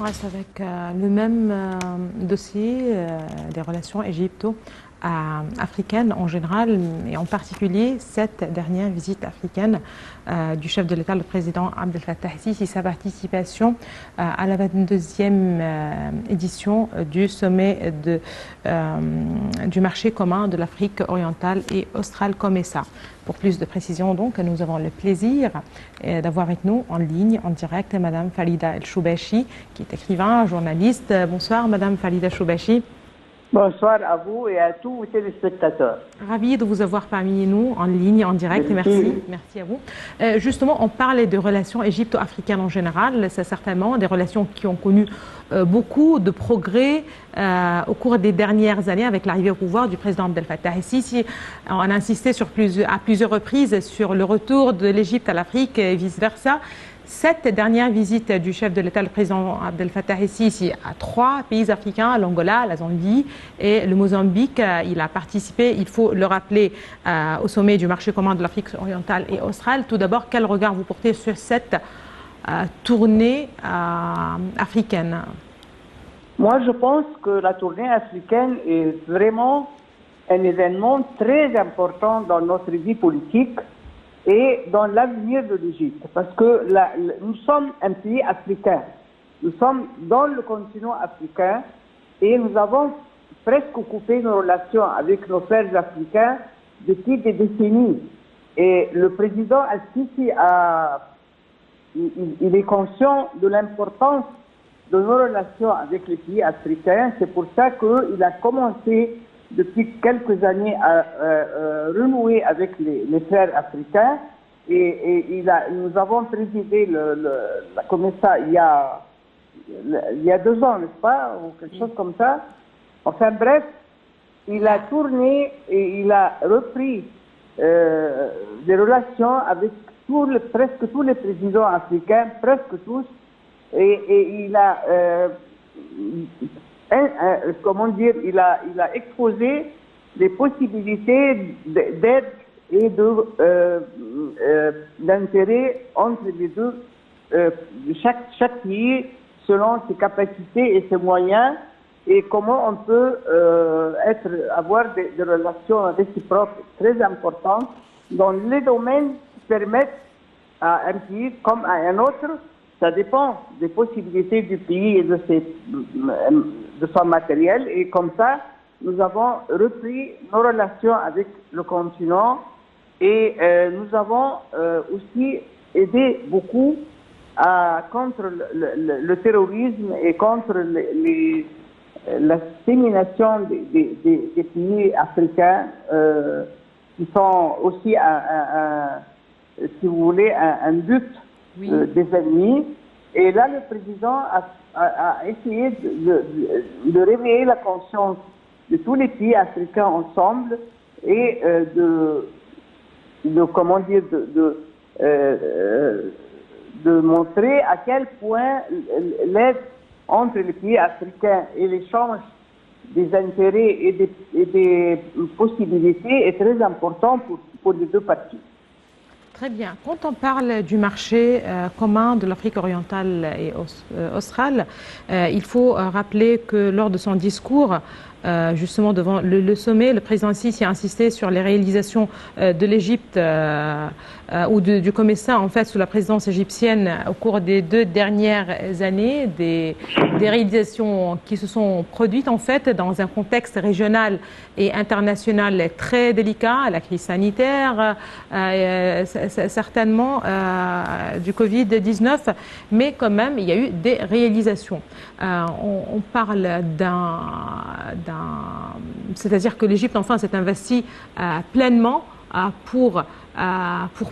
reste avec le même dossier des relations égypto-africaines en général, et en particulier cette dernière visite africaine du chef de l'État, le président Abdel Fattah el-Sisi, sa participation à la 22e édition du sommet du marché commun de l'Afrique orientale et australe, COMESA. Pour plus de précisions, donc, nous avons le plaisir d'avoir avec nous en ligne, en direct, Madame Falida El-Choubachi, qui est écrivain, journaliste. Bonsoir, Madame Falida El-Choubachi. Bonsoir à vous et à tous vos téléspectateurs. Ravi de vous avoir parmi nous en ligne, en direct. Merci. Merci à vous. Justement, on parlait de relations égypto-africaines en général. C'est certainement des relations qui ont connu beaucoup de progrès au cours des dernières années avec l'arrivée au pouvoir du président Abdel Fattah el-Sisi. On a insisté à plusieurs reprises sur le retour de l'Égypte à l'Afrique et vice-versa. Cette dernière visite du chef de l'État, le président Abdel Fattah el-Sisi, à 3 pays africains, l'Angola, la Zambie et le Mozambique. Il a participé, il faut le rappeler, au sommet du marché commun de l'Afrique orientale et australe. Tout d'abord, quel regard vous portez sur cette tournée africaine? Moi, je pense que la tournée africaine est vraiment un événement très important dans notre vie politique et dans l'avenir de l'Égypte, parce que nous sommes un pays africain, nous sommes dans le continent africain et nous avons presque coupé nos relations avec nos frères africains depuis des décennies. Et le président al-Sisi il est conscient de l'importance de nos relations avec les pays africains. C'est pour ça qu'il a commencé depuis quelques années à renouer avec les frères africains et nous avons présidé la COMESA il y a 2 ans, n'est-ce pas, ou quelque chose comme ça. Enfin bref, il a tourné et il a repris des relations avec presque tous les présidents africains, presque tous, et il a comment dire, il a exposé les possibilités d'aide et d'intérêt entre les deux, chaque pays selon ses capacités et ses moyens, et comment on peut avoir des relations réciproques très importantes dans les domaines qui permettent à un pays comme à un autre. Ça dépend des possibilités du pays et de son matériel. Et comme ça, nous avons repris nos relations avec le continent et nous avons aussi aidé beaucoup contre le terrorisme et contre la dissémination des pays africains qui sont aussi, si vous voulez, un but. Oui. Des ennemis. Et là, le président a essayé de réveiller la conscience de tous les pays africains ensemble et comment dire, de montrer à quel point l'aide entre les pays africains et l'échange des intérêts et des possibilités est très important pour les deux parties. Très bien. Quand on parle du marché commun de l'Afrique orientale et australe, il faut rappeler que lors de son discours, justement devant le sommet, le président Sisi a insisté sur les réalisations de l'Égypte ou du COMESA, en fait, sous la présidence égyptienne au cours des 2 dernières années, des réalisations qui se sont produites, en fait, dans un contexte régional et international très délicat, la crise sanitaire, certainement du Covid-19, mais quand même, il y a eu des réalisations. On parle c'est-à-dire que l'Égypte, enfin, s'est investie pleinement pour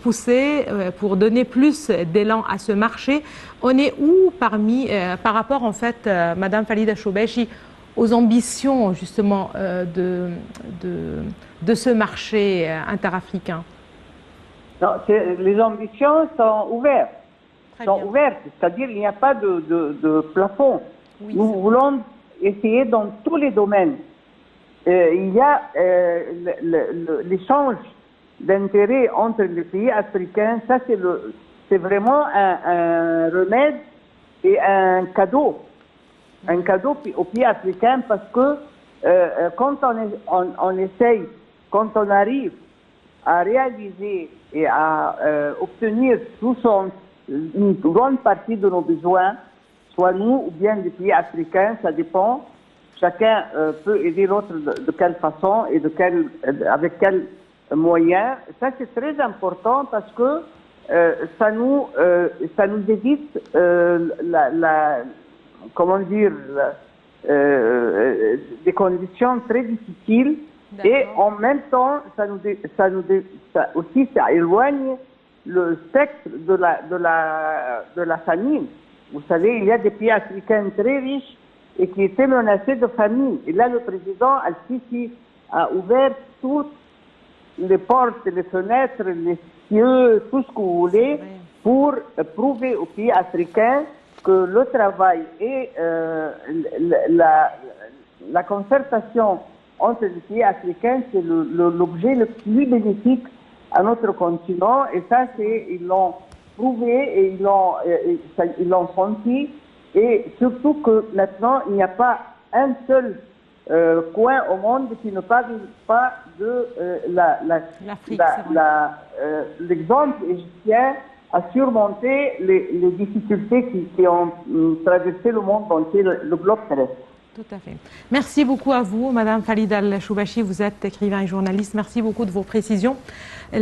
pousser, pour donner plus d'élan à ce marché. On est où par rapport, en fait, Madame Falida El-Choubachi, aux ambitions, justement, de ce marché interafricain? Non, les ambitions sont ouvertes. C'est-à-dire il n'y a pas de plafond. Oui, nous voulons essayer dans tous les domaines. Il y a l'échange d'intérêts entre les pays africains. Ça, c'est vraiment un remède et un cadeau un cadeau aux pays africains parce que quand on essaye, quand on arrive à réaliser et à obtenir une grande partie de nos besoins, soit nous ou bien les pays africains, ça dépend. Chacun peut aider l'autre de quelle façon et avec quels moyens. Ça, c'est très important parce que ça nous évite des conditions très difficiles. Et en même temps, ça éloigne le spectre de la famine. Vous savez, il y a des pays africains très riches et qui étaient menacés de famine. Et là, le président Al-Sisi a ouvert toutes les portes, les fenêtres, les cieux, tout ce que vous voulez, pour prouver aux pays africains que le travail et la concertation entre les pays africains, c'est l'objet le plus bénéfique à notre continent. Et ça, ils l'ont prouvé et ils l'ont senti. Et surtout que maintenant, il n'y a pas un seul coin au monde qui ne parle pas de l'exemple égyptien à surmonter les difficultés qui ont traversé le monde entier, le globe terrestre. Tout à fait. Merci beaucoup à vous, Madame Falida Al-Choubachi. Vous êtes écrivain et journaliste. Merci beaucoup de vos précisions. Là,